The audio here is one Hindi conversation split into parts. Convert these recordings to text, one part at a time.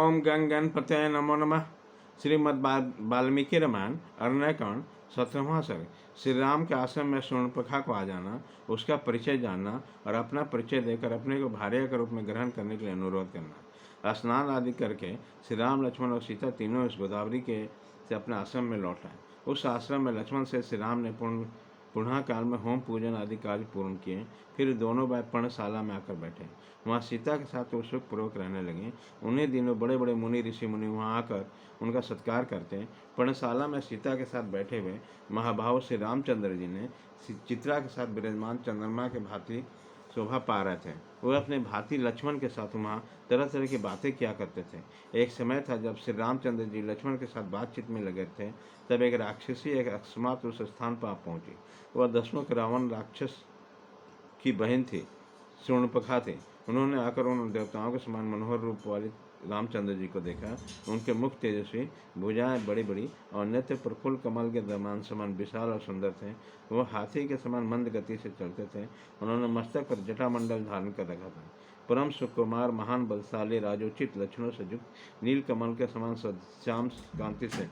ओम गंग गणपते नमो नमः। श्रीमद् वाल्मीकि रामायण अरण्यकांड 17वां सर्ग। श्री राम के आश्रम में शूर्पणखा को आ जाना, उसका परिचय जानना और अपना परिचय देकर अपने को भार्या के रूप में ग्रहण करने के लिए अनुरोध करना। स्नान आदि करके श्री राम, लक्ष्मण और सीता तीनों इस गोदावरी के से अपने आश्रम में लौट आए। उस आश्रम में लक्ष्मण से श्री राम ने पुनः काल में होम पूजन आदि कार्य पूर्ण किए। फिर दोनों भाई पर्णशाला में आकर बैठे। वहाँ सीता के साथ वो सुखपूर्वक रहने लगे। उन्हीं दिनों बड़े बड़े मुनि ऋषि मुनि वहाँ आकर उनका सत्कार करते। पर्णशाला में सीता के साथ बैठे हुए महाभाव श्री रामचंद्र जी ने चित्रा के साथ विराजमान चंद्रमा के भांति शोभा पा रहे थे। वह अपने भांति लक्ष्मण के साथ वहाँ तरह तरह की बातें किया करते थे। एक समय था जब श्री रामचंद्र जी लक्ष्मण के साथ बातचीत में लगे थे, तब एक राक्षसी एक अकस्मात उस स्थान पर पहुंची। वह दशमों के रावण राक्षस की बहन थी, शूर्पणखा थी। उन्होंने आकर उन देवताओं के समान मनोहर रूप वाले रामचंद्र जी को देखा। उनके मुख तेजस्वी, भुजाएं बड़ी बड़ी और नेत्र प्रफुल्ल कमल के दमान समान विशाल और सुंदर थे। वह हाथी के समान मंद गति से चलते थे। उन्होंने मस्तक पर जटामंडल धारण कर रखा था। परम सुकुमार, महान बलशाली, राजोचित लक्षणों से युक्त, नील कमल के समान श्याम कांति से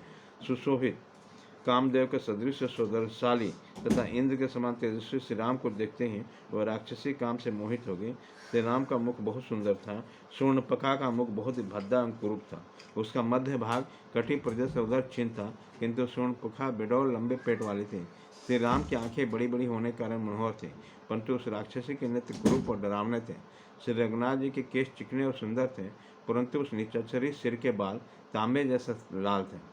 सुशोभित, कामदेव के सदृश सौंदर्यशाली तथा इंद्र के समान तेजस्वी श्री राम को देखते ही वह राक्षसी काम से मोहित हो गई। श्री राम का मुख बहुत सुंदर था। शूर्पणखा का मुख बहुत ही भद्दा एवं कुरूप था। उसका मध्य भाग कटी प्रदेश से उधर छिन्न था, किंतु शूर्पणखा बेडौल लंबे पेट वाली थी। श्री राम की आंखें बड़ी बड़ी होने के कारण मनोहर थी, परंतु उस राक्षसी के नेत्र कुरूप और डरावने थे। श्री रघुनाथ जी के केश चिकने और सुंदर थे, परंतु उस निचचरी सिर के बाल तांबे जैसे लाल थे।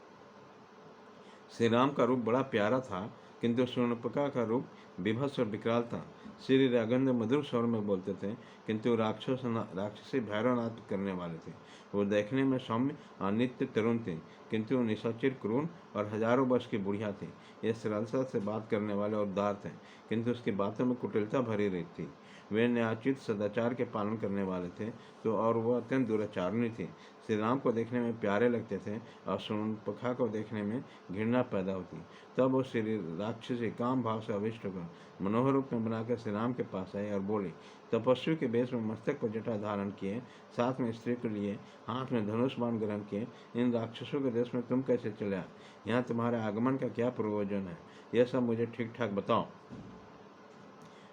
श्री राम का रूप बड़ा प्यारा था, किंतु शूर्पणखा का रूप विभत्स और विकराल था। श्री राघवेंद्र मधुर स्वर में बोलते थे, किंतु राक्षसी भैरवनाथ करने वाले थे। वो देखने में सौम्य और नित्य तरुण थे, किंतु निशाचर, क्रूर और हजारों वर्ष की बुढ़िया थी। ये सरलता से बात करने वाले और उदार थे, किंतु उसकी बातों में कुटिलता भरी रहती थी। वे न्यायोचित सदाचार के पालन करने वाले थे तो और वह अत्यंत दुराचारणी थी। श्री राम को देखने में प्यारे लगते थे और शूर्पणखा को देखने में घृणा पैदा होती। तब वो श्री राक्षसी काम भाव से अविष्ट होकर मनोहर रूप में बनाकर श्री राम के पास आए और बोले, तपस्वी के वेश में मस्तक पर जटा धारण किए, साथ में स्त्री के लिए हाथ में धनुष बाण ग्रहण किए, इन राक्षसों के देश में तुम कैसे चले आए? यहाँ तुम्हारे आगमन का क्या प्रयोजन है? यह सब मुझे ठीक ठाक बताओ।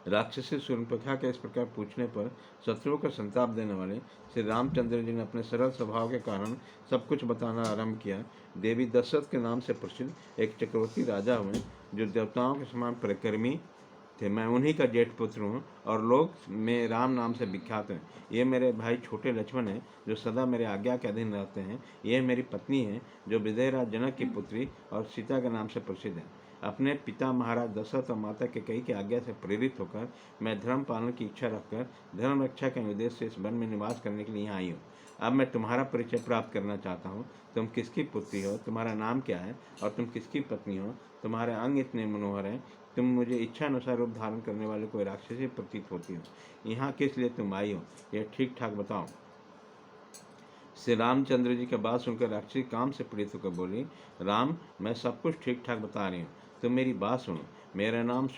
राक्षसी शूर्पणखा के इस प्रकार पूछने पर शत्रुओं को संताप देने वाले श्री रामचंद्र जी ने अपने सरल स्वभाव के कारण सब कुछ बताना आरंभ किया। देवी दशरथ के नाम से प्रसिद्ध एक चक्रवर्ती राजा हुए, जो देवताओं के समान परिक्रमी थे। मैं उन्हीं का जेठ पुत्र हूँ और लोग में राम नाम से विख्यात हैं। ये मेरे भाई छोटे लक्ष्मण हैं, जो सदा मेरे आज्ञा के अधीन रहते हैं। ये मेरी पत्नी है, जो विजयराज जनक की पुत्री और सीता के नाम से प्रसिद्ध है। अपने पिता महाराज दशरथ और माता कैकेयी की आज्ञा से प्रेरित होकर मैं धर्म पालन की इच्छा रखकर धर्म रक्षा के उद्देश्य से इस वन में निवास करने के लिए यहाँ आई हूँ। अब मैं तुम्हारा परिचय प्राप्त करना चाहता हूँ। तुम किसकी पुत्री हो? तुम्हारा नाम क्या है? और तुम किसकी पत्नी हो? तुम्हारे अंग इतने मनोहर हैं, तुम मुझे इच्छा अनुसार रूप धारण करने वाले कोई राक्षसी प्रतीत होती हो। यहाँ किस लिए तुम आई हो, यह ठीक ठाक बताओ। श्री रामचंद्र जी की बात सुनकर राक्षसी काम से पीड़ित होकर बोली, राम, मैं सब कुछ ठीक ठाक बता रही हूँ, तुम मेरी बात सुनो। मेरा नाम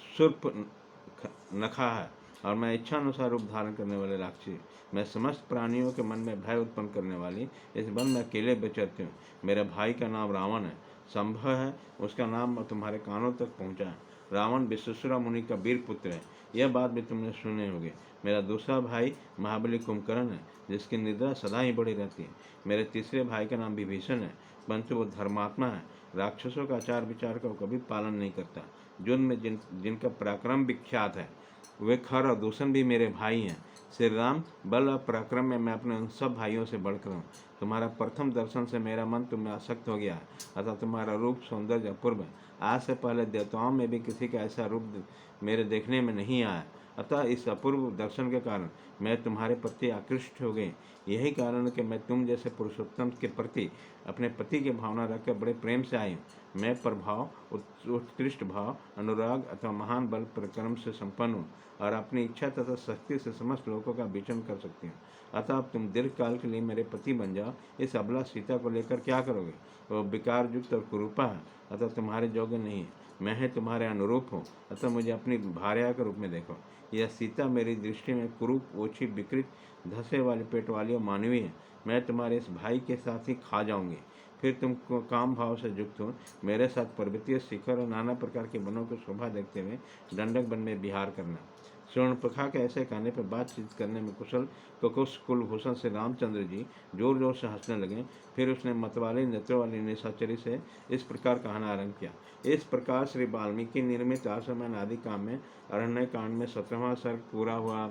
शूर्पणखा है और मैं इच्छा अनुसार रूप धारण करने वाले राक्षसी। मैं समस्त प्राणियों के मन में भय उत्पन्न करने वाली इस वन में अकेले विचरती हूँ। मेरे भाई का नाम रावण है। संभव है उसका नाम तुम्हारे कानों तक पहुँचा है। रावण विश्वेश्वर मुनि का वीर पुत्र है, यह बात भी तुमने सुने होगे। मेरा दूसरा भाई महाबली कुंभकर्ण है, जिसकी निद्रा सदा ही बड़ी रहती है। मेरे तीसरे भाई का नाम विभीषण है, परंतु वो धर्मात्मा है। राक्षसों का आचार विचार का वो कभी पालन नहीं करता। युद्ध में जिनका पराक्रम विख्यात है, वे खर और दूषण भी मेरे भाई हैं। श्री राम, बल और पराक्रम में मैं अपने उन सब भाइयों से बढ़कर हूँ। तुम्हारा प्रथम दर्शन से मेरा मन तुम में आसक्त हो गया है, अतः तुम्हारा रूप सौंदर्य अपूर्व है। आज से पहले देवताओं में भी किसी का ऐसा रूप मेरे देखने में नहीं आया, अतः इस अपूर्व दर्शन के कारण मैं तुम्हारे प्रति आकृष्ट हो गई। यही कारण है कि मैं तुम जैसे पुरुषोत्तम के प्रति अपने पति की भावना रखकर बड़े प्रेम से आई हूँ। मैं प्रभाव, उत्कृष्ट भाव, अनुराग अथवा महान बल पराक्रम से संपन्न हूँ और अपनी इच्छा तथा शक्ति से समस्त लोगों का विचरण कर सकती हूँ। अतः अब तुम दीर्घ काल के लिए मेरे पति बन जाओ। इस अबला सीता को लेकर क्या करोगे? वो विकार युक्त और कुरूपा है, अतः तुम्हारे योग्य नहीं है। मैं ही तुम्हारे अनुरूप हूँ, अतः मुझे अपनी भार्या के रूप में देखो। यह सीता मेरी दृष्टि में कुरूप, ओछी, विकृत, धसे वाले पेट वाली और मानवीय है। मैं तुम्हारे इस भाई के साथ ही खा जाऊंगी। फिर तुम काम भाव से युक्त हो मेरे साथ पर्वतीय शिखर और नाना प्रकार के वनों को शोभा देखते हुए दंडक वन में विहार करना। स्वर्णप्रखा के ऐसे कहने पर बातचीत करने में कुशल कुलभूषण से रामचंद्र जी जोर जोर से हंसने लगे। फिर उसने मतवाली नेत्रों वाली निशाचरी से इस प्रकार कहना आरंभ किया। इस प्रकार श्री वाल्मीकि निर्मित आश्रमण आदि काम में अरण्य कांड में 17वां सर्ग पूरा हुआ।